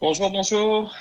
Bonjour, bonjour.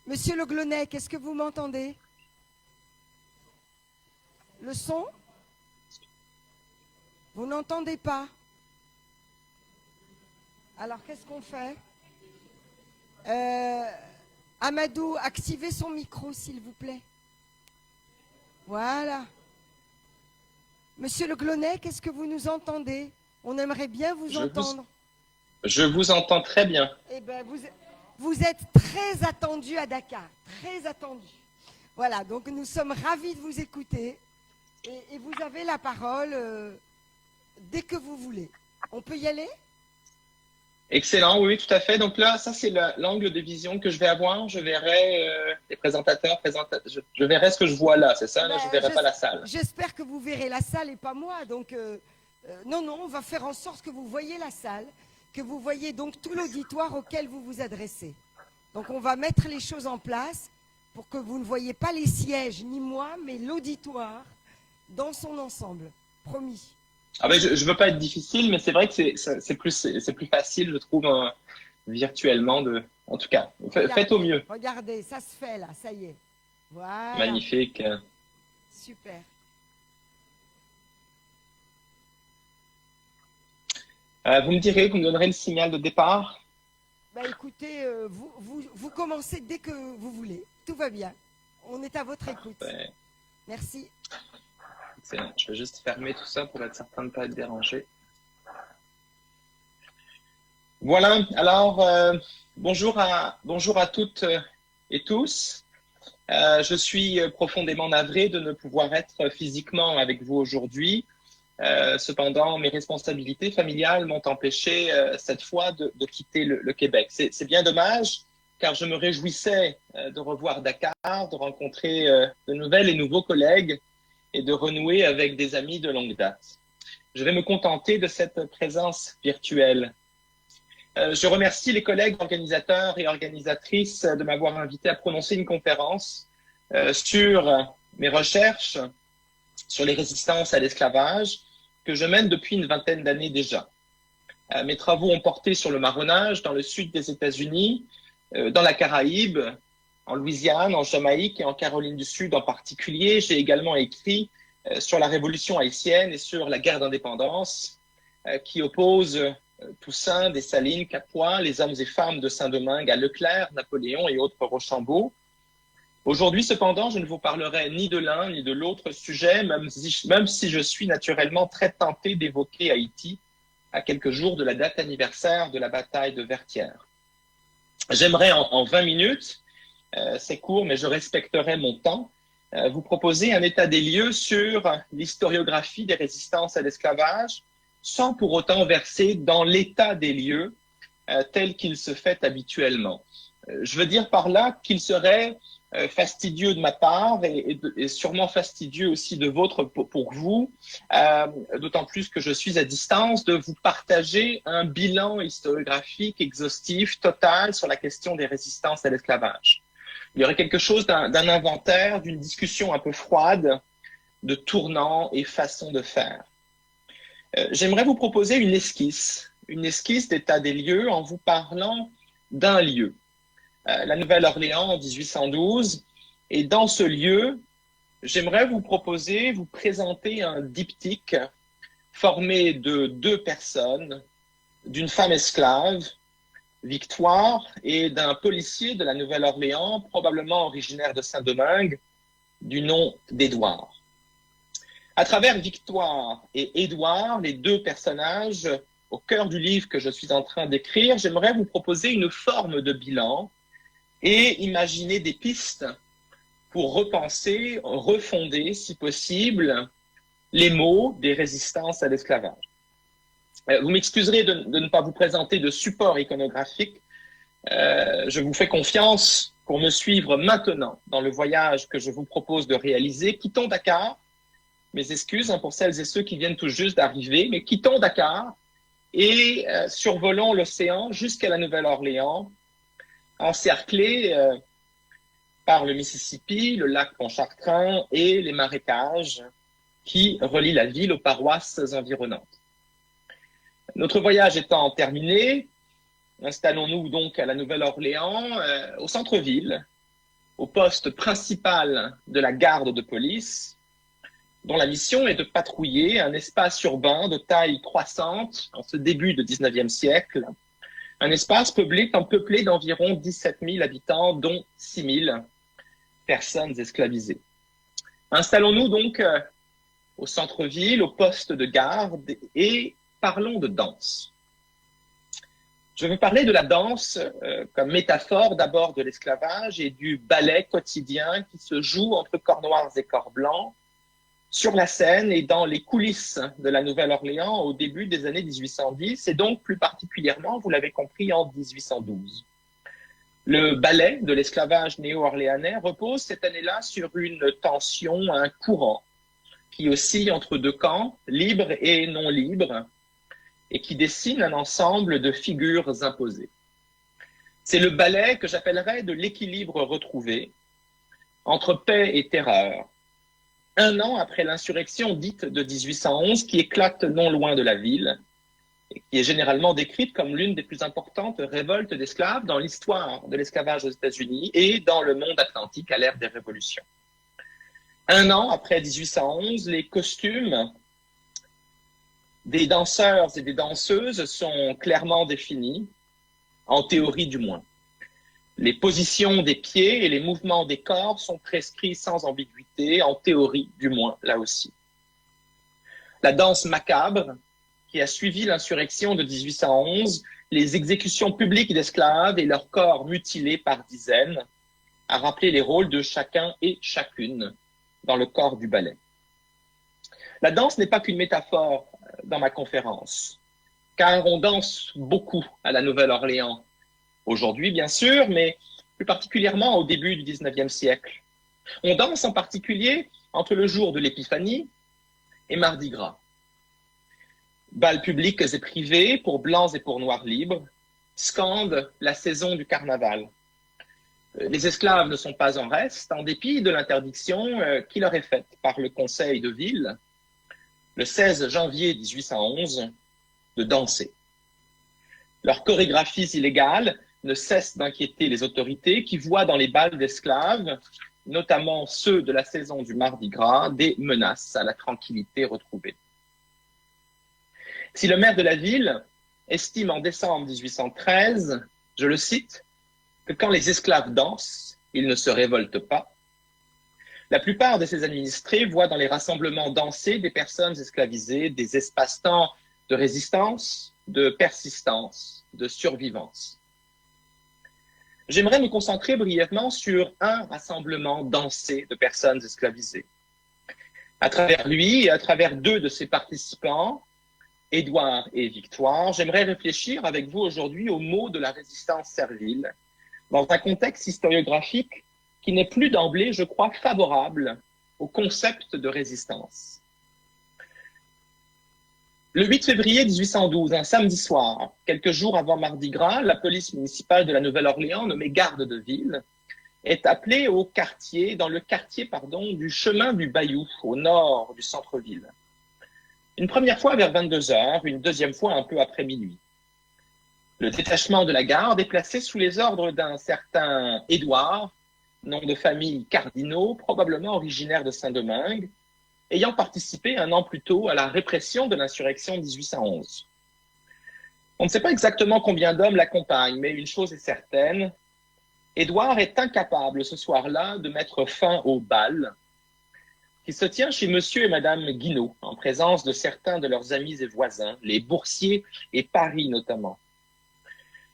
Monsieur Le Glonec, est-ce que vous m'entendez? Le son? Vous n'entendez pas? Alors qu'est-ce qu'on fait? Amadou, activez son micro, s'il vous plaît. Voilà. Monsieur Le Glonec, est-ce que vous nous entendez? On aimerait bien vous Je vous, entendre. je vous entends très bien. Eh bien, vous êtes très attendu à Dakar, très attendu. Voilà, donc nous sommes ravis de vous écouter et vous avez la parole dès que vous voulez. On peut y aller? Excellent, oui, tout à fait. Donc là, ça, c'est l'angle de vision que je vais avoir. Je verrai les présentateurs, je verrai ce que je vois là, c'est ça? Là, je ne verrai pas la salle. J'espère que vous verrez la salle et pas moi. Donc, non, on va faire en sorte que vous voyez la salle, que vous voyez donc tout l'auditoire auquel vous vous adressez. Donc, on va mettre les choses en place pour que vous ne voyez pas les sièges, ni moi, mais l'auditoire dans son ensemble. Promis. Ah ben, je ne veux pas être difficile, mais c'est vrai que c'est plus facile, je trouve, virtuellement en tout cas, faites au mieux. Regardez, ça se fait là, ça y est. Voilà. Magnifique. Super. Vous me direz, vous me donnerez le signal de départ? Bah écoutez, vous commencez dès que vous voulez. Tout va bien. On est à votre écoute. Parfait. Merci. Excellent. Je vais juste fermer tout ça pour être certain de ne pas être dérangé. Voilà, alors bonjour à toutes et tous. Je suis profondément navré de ne pouvoir être physiquement avec vous aujourd'hui. Cependant, mes responsabilités familiales m'ont empêché cette fois de quitter le Québec. C'est bien dommage, car je me réjouissais de revoir Dakar, de rencontrer de nouvelles et nouveaux collègues et de renouer avec des amis de longue date. Je vais me contenter de cette présence virtuelle. Je remercie les collègues organisateurs et organisatrices de m'avoir invité à prononcer une conférence sur mes recherches sur les résistances à l'esclavage que je mène depuis une vingtaine d'années déjà. Mes travaux ont porté sur le marronnage dans le sud des États-Unis, dans la Caraïbe, en Louisiane, en Jamaïque et en Caroline du Sud en particulier. J'ai également écrit sur la révolution haïtienne et sur la guerre d'indépendance qui oppose Toussaint, Dessalines, Capois, les hommes et femmes de Saint-Domingue à Leclerc, Napoléon et autres Rochambeau. Aujourd'hui, cependant, je ne vous parlerai ni de l'un ni de l'autre sujet, même si je suis naturellement très tenté d'évoquer Haïti à quelques jours de la date anniversaire de la bataille de Vertières. J'aimerais en 20 minutes, c'est court, mais je respecterai mon temps, vous proposer un état des lieux sur l'historiographie des résistances à l'esclavage, sans pour autant verser dans l'état des lieux tel qu'il se fait habituellement. Je veux dire par là qu'il serait fastidieux de ma part et sûrement fastidieux aussi de vôtre pour vous, d'autant plus que je suis à distance, de vous partager un bilan historiographique exhaustif, total sur la question des résistances à l'esclavage. Il y aurait quelque chose d'un inventaire, d'une discussion un peu froide, de tournants et façons de faire. J'aimerais vous proposer une esquisse d'état des lieux en vous parlant d'un lieu. La Nouvelle-Orléans en 1812. Et dans ce lieu, j'aimerais vous présenter un diptyque formé de deux personnes, d'une femme esclave, Victoire, et d'un policier de la Nouvelle-Orléans, probablement originaire de Saint-Domingue, du nom d'Édouard. À travers Victoire et Édouard, les deux personnages au cœur du livre que je suis en train d'écrire, j'aimerais vous proposer une forme de bilan et imaginer des pistes pour repenser, refonder, si possible, les mots des résistances à l'esclavage. Vous m'excuserez de ne pas vous présenter de support iconographique. Je vous fais confiance pour me suivre maintenant dans le voyage que je vous propose de réaliser. Quittons Dakar. Mes excuses pour celles et ceux qui viennent tout juste d'arriver, mais quittons Dakar et survolons l'océan jusqu'à la Nouvelle-Orléans, encerclés par le Mississippi, le lac Pontchartrain et les marécages qui relient la ville aux paroisses environnantes. Notre voyage étant terminé, installons-nous donc à la Nouvelle-Orléans, au centre-ville, au poste principal de la garde de police, dont la mission est de patrouiller un espace urbain de taille croissante en ce début du 19e siècle, un espace peuplé d'environ 17 000 habitants, dont 6 000 personnes esclavisées. Installons-nous donc au centre-ville, au poste de garde, et parlons de danse. Je veux parler de la danse comme métaphore d'abord de l'esclavage et du ballet quotidien qui se joue entre corps noirs et corps blancs sur la scène et dans les coulisses de la Nouvelle-Orléans au début des années 1810 et donc plus particulièrement, vous l'avez compris, en 1812. Le ballet de l'esclavage néo-orléanais repose cette année-là sur une tension, un courant qui oscille entre deux camps, libres et non libres, et qui dessine un ensemble de figures imposées. C'est le ballet que j'appellerais de l'équilibre retrouvé entre paix et terreur, un an après l'insurrection dite de 1811 qui éclate non loin de la ville et qui est généralement décrite comme l'une des plus importantes révoltes d'esclaves dans l'histoire de l'esclavage aux États-Unis et dans le monde atlantique à l'ère des révolutions. Un an après 1811, les costumes des danseurs et des danseuses sont clairement définis, en théorie du moins. Les positions des pieds et les mouvements des corps sont prescrits sans ambiguïté, en théorie du moins, là aussi. La danse macabre, qui a suivi l'insurrection de 1811, les exécutions publiques d'esclaves et leurs corps mutilés par dizaines, a rappelé les rôles de chacun et chacune dans le corps du ballet. La danse n'est pas qu'une métaphore dans ma conférence, car on danse beaucoup à la Nouvelle-Orléans, aujourd'hui bien sûr, mais plus particulièrement au début du 19e siècle. On danse en particulier entre le jour de l'Épiphanie et Mardi Gras. Bals publics et privés, pour blancs et pour noirs libres, scandent la saison du carnaval. Les esclaves ne sont pas en reste, en dépit de l'interdiction qui leur est faite par le Conseil de ville, le 16 janvier 1811, de danser. Leurs chorégraphies illégales ne cessent d'inquiéter les autorités qui voient dans les bals d'esclaves, notamment ceux de la saison du Mardi Gras, des menaces à la tranquillité retrouvée. Si le maire de la ville estime en décembre 1813, je le cite, que quand les esclaves dansent, ils ne se révoltent pas, la plupart de ses administrés voient dans les rassemblements dansés des personnes esclavisées des espaces-temps de résistance, de persistance, de survivance. J'aimerais me concentrer brièvement sur un rassemblement dansé de personnes esclavisées. À travers lui et à travers deux de ses participants, Édouard et Victoire, j'aimerais réfléchir avec vous aujourd'hui aux mots de la résistance servile, dans un contexte historiographique qui n'est plus d'emblée, je crois, favorable au concept de résistance. Le 8 février 1812, un samedi soir, quelques jours avant Mardi Gras, la police municipale de la Nouvelle-Orléans, nommée garde de ville, est appelée dans le quartier du chemin du Bayou, au nord du centre-ville. Une première fois vers 22 heures, une deuxième fois un peu après minuit. Le détachement de la garde est placé sous les ordres d'un certain Édouard, nom de famille Cardinaux, probablement originaire de Saint-Domingue, ayant participé un an plus tôt à la répression de l'insurrection de 1811. On ne sait pas exactement combien d'hommes l'accompagnent, mais une chose est certaine, Édouard est incapable ce soir-là de mettre fin au bal qui se tient chez monsieur et madame Guinaud, en présence de certains de leurs amis et voisins, les boursiers et Paris notamment.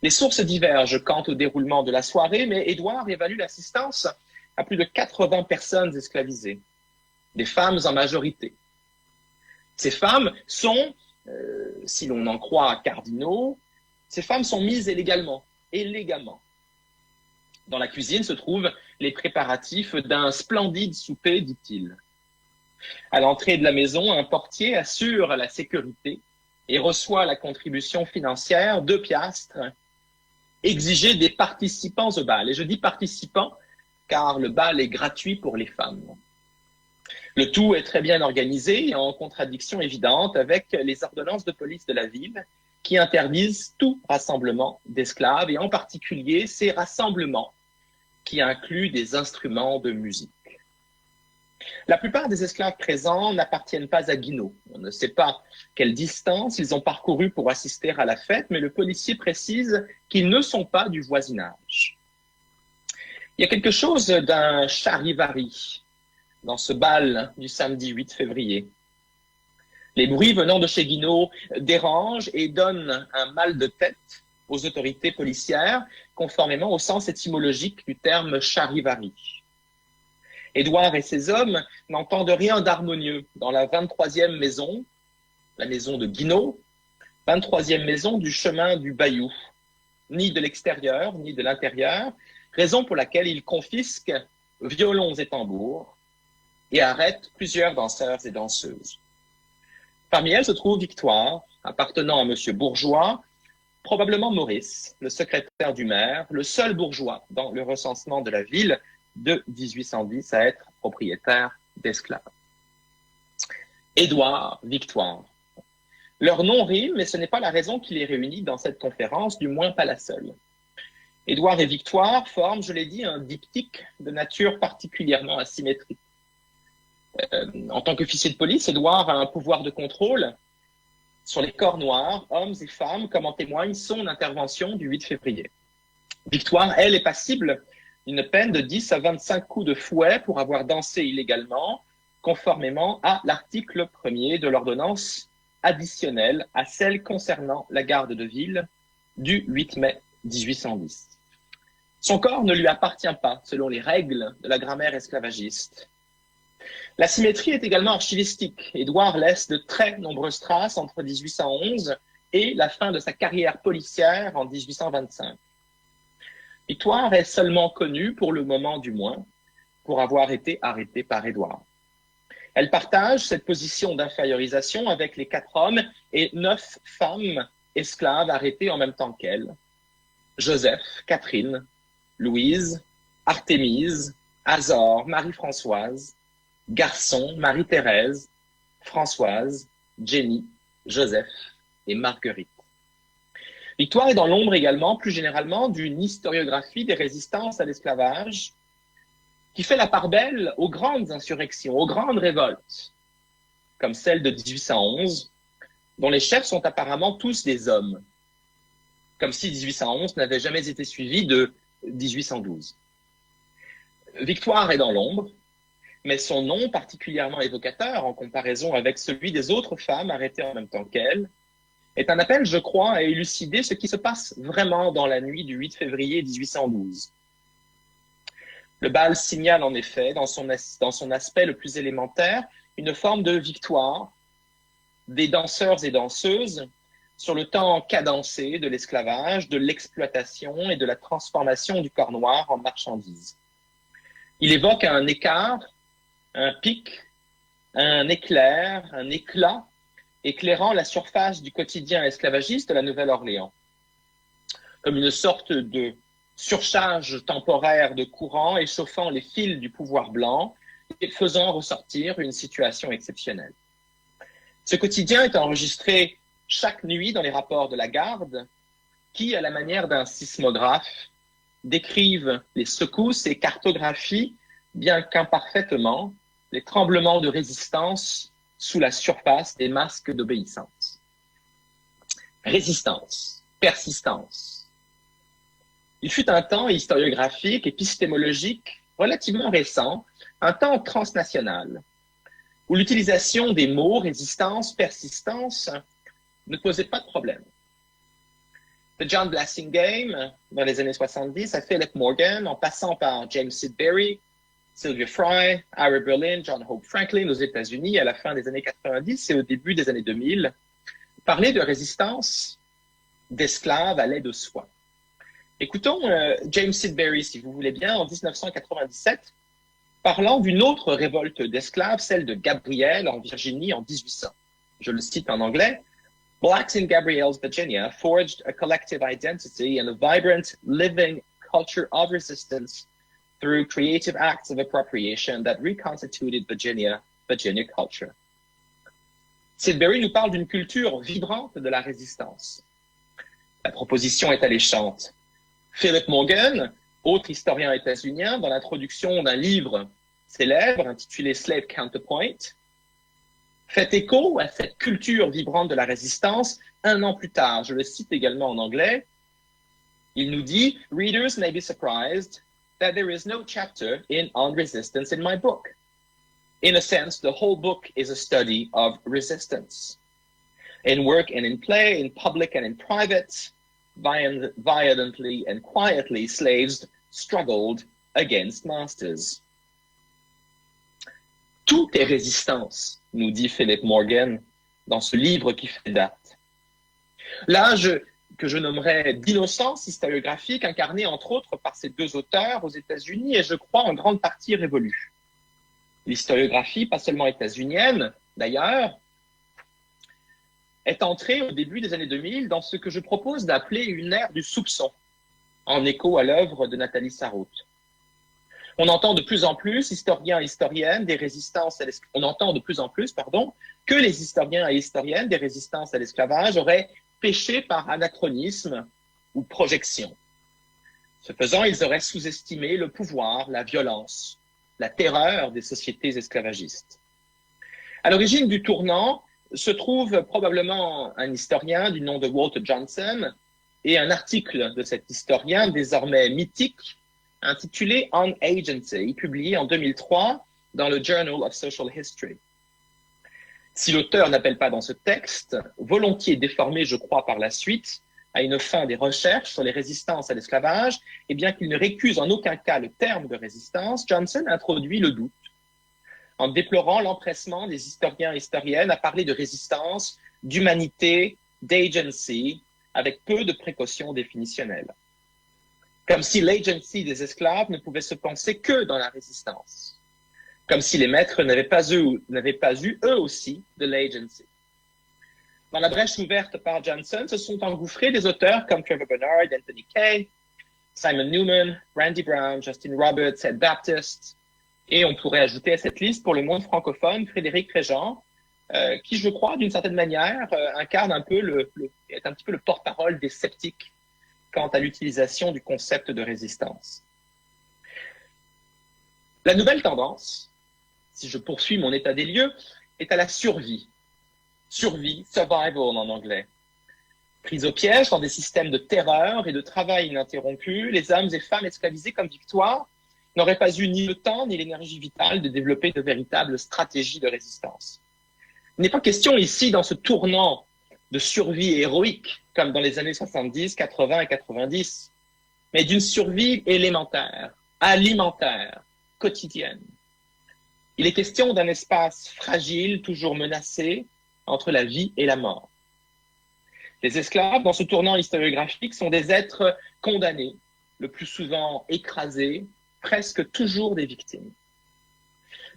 Les sources divergent quant au déroulement de la soirée, mais Édouard évalue l'assistance à plus de 80 personnes esclavisées, des femmes en majorité. Ces femmes sont, si l'on en croit Cardinaux, ces femmes sont mises illégalement. Dans la cuisine se trouvent les préparatifs d'un splendide souper, dit-il. À l'entrée de la maison, un portier assure la sécurité et reçoit la contribution financière, 2 piastres, exigée des participants au bal. Et je dis participants car le bal est gratuit pour les femmes. Le tout est très bien organisé et en contradiction évidente avec les ordonnances de police de la ville qui interdisent tout rassemblement d'esclaves et en particulier ces rassemblements qui incluent des instruments de musique. La plupart des esclaves présents n'appartiennent pas à Guinaud. On ne sait pas quelle distance ils ont parcouru pour assister à la fête, mais le policier précise qu'ils ne sont pas du voisinage. Il y a quelque chose d'un charivari dans ce bal du samedi 8 février. Les bruits venant de chez Guinaud dérangent et donnent un mal de tête aux autorités policières, conformément au sens étymologique du terme charivari. Édouard et ses hommes n'entendent rien d'harmonieux dans la 23e maison, la maison de Guinaud, 23e maison du chemin du Bayou, ni de l'extérieur, ni de l'intérieur, raison pour laquelle ils confisquent violons et tambours et arrêtent plusieurs danseurs et danseuses. Parmi elles se trouve Victoire, appartenant à M. Bourgeois, probablement Maurice, le secrétaire du maire, le seul bourgeois dans le recensement de la ville de 1810 à être propriétaire d'esclaves. Édouard, Victoire. Leur nom rime, mais ce n'est pas la raison qui les réunit dans cette conférence, du moins pas la seule. Édouard et Victoire forment, je l'ai dit, un diptyque de nature particulièrement asymétrique. En tant qu'officier de police, Édouard a un pouvoir de contrôle sur les corps noirs, hommes et femmes, comme en témoigne son intervention du 8 février. Victoire, elle, est passible d'une peine de 10 à 25 coups de fouet pour avoir dansé illégalement, conformément à l'article 1er de l'ordonnance additionnelle à celle concernant la garde de ville du 8 mai 1810. Son corps ne lui appartient pas, selon les règles de la grammaire esclavagiste. La symétrie est également archivistique. Édouard laisse de très nombreuses traces entre 1811 et la fin de sa carrière policière en 1825. Victoire est seulement connue, pour le moment du moins, pour avoir été arrêtée par Édouard. Elle partage cette position d'infériorisation avec les 4 hommes et 9 femmes esclaves arrêtées en même temps qu'elle. Joseph, Catherine, Louise, Artémise, Azor, Marie-Françoise, Garçon, Marie-Thérèse, Françoise, Jenny, Joseph et Marguerite. Victoire est dans l'ombre également, plus généralement, d'une historiographie des résistances à l'esclavage qui fait la part belle aux grandes insurrections, aux grandes révoltes, comme celle de 1811, dont les chefs sont apparemment tous des hommes, comme si 1811 n'avait jamais été suivi de 1812. Victoire est dans l'ombre, mais son nom, particulièrement évocateur en comparaison avec celui des autres femmes arrêtées en même temps qu'elle, est un appel, je crois, à élucider ce qui se passe vraiment dans la nuit du 8 février 1812. Le bal signale en effet, dans son aspect le plus élémentaire, une forme de victoire des danseurs et danseuses sur le temps cadencé de l'esclavage, de l'exploitation et de la transformation du corps noir en marchandise. Il évoque un écart, un pic, un éclair, un éclat, éclairant la surface du quotidien esclavagiste de la Nouvelle-Orléans, comme une sorte de surcharge temporaire de courant échauffant les fils du pouvoir blanc et faisant ressortir une situation exceptionnelle. Ce quotidien est enregistré chaque nuit dans les rapports de la garde qui, à la manière d'un sismographe, décrivent les secousses et cartographient, bien qu'imparfaitement, les tremblements de résistance sous la surface des masques d'obéissance. Résistance, persistance. Il fut un temps historiographique, épistémologique, relativement récent, un temps transnational, où l'utilisation des mots résistance, persistance ne posait pas de problème. De John Blassingame, dans les années 70, à Philip Morgan, en passant par James Sidbury, Sylvia Fry, Ira Berlin, John Hope Franklin aux États-Unis à la fin des années 90 et au début des années 2000, parler de résistance d'esclaves allait de soi. Écoutons James Sidbury, si vous voulez bien, en 1997, parlant d'une autre révolte d'esclaves, celle de Gabriel en Virginie en 1800. Je le cite en anglais. Blacks in Gabriel's Virginia forged a collective identity and a vibrant, living culture of resistance through creative acts of appropriation that reconstituted Virginia culture. Sidbury nous parle d'une culture vibrante de la résistance. La proposition est alléchante. Philip Morgan, autre historien états-unien, dans l'introduction d'un livre célèbre intitulé Slave Counterpoint, fait écho à cette culture vibrante de la résistance un an plus tard. Je le cite également en anglais. Il nous dit « Readers may be surprised that there is no chapter on resistance in my book. In a sense, the whole book is a study of resistance. In work and in play, in public and in private, violently and quietly, slaves struggled against masters. » Tout est résistance, nous dit Philip Morgan dans ce livre qui fait date. L'âge que je nommerais d'innocence historiographique, incarné entre autres par ces deux auteurs aux États-Unis, est, je crois, en grande partie révolu. L'historiographie, pas seulement états-unienne d'ailleurs, est entrée au début des années 2000 dans ce que je propose d'appeler une ère du soupçon, en écho à l'œuvre de Nathalie Sarraute. On entend de plus en plus, historiens et historiennes, on entend de plus en plus, que les historiens et historiennes des résistances à l'esclavage auraient péché par anachronisme ou projection. Ce faisant, ils auraient sous-estimé le pouvoir, la violence, la terreur des sociétés esclavagistes. À l'origine du tournant se trouve probablement un historien du nom de Walter Johnson et un article de cet historien désormais mythique intitulé On Agency, publié en 2003 dans le Journal of Social History. Si l'auteur n'appelle pas dans ce texte, volontiers déformé, je crois, par la suite, à une fin des recherches sur les résistances à l'esclavage, et bien qu'il ne récuse en aucun cas le terme de résistance, Johnson introduit le doute, en déplorant l'empressement des historiens et historiennes à parler de résistance, d'humanité, d'agency, avec peu de précautions définitionnelles. Comme si l'agency des esclaves ne pouvait se penser que dans la résistance. Comme si les maîtres n'avaient pas eu eux aussi de l'agency. Dans la brèche ouverte par Johnson, se sont engouffrés des auteurs comme Trevor Bernard, Anthony Kay, Simon Newman, Randy Brown, Justin Roberts, Ed Baptist, et on pourrait ajouter à cette liste pour le monde francophone Frédéric Réjean, qui, je crois, d'une certaine manière, incarne un peu est un petit peu le porte-parole des sceptiques quant à l'utilisation du concept de résistance. La nouvelle tendance, si je poursuis mon état des lieux, est à la survie. Survie, survival en anglais. Pris au piège dans des systèmes de terreur et de travail ininterrompu, les hommes et femmes esclavisés comme Victoire n'auraient pas eu ni le temps ni l'énergie vitale de développer de véritables stratégies de résistance. Il n'est pas question ici, dans ce tournant de survie héroïque, comme dans les années 70, 80 et 90, mais d'une survie élémentaire, alimentaire, quotidienne. Il est question d'un espace fragile, toujours menacé, entre la vie et la mort. Les esclaves, dans ce tournant historiographique, sont des êtres condamnés, le plus souvent écrasés, presque toujours des victimes.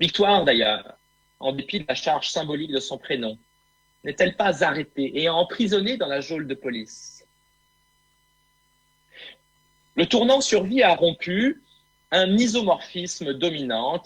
Victoire, d'ailleurs, en dépit de la charge symbolique de son prénom, n'est-elle pas arrêtée et emprisonnée dans la geôle de police? Le tournant survie a rompu un isomorphisme dominant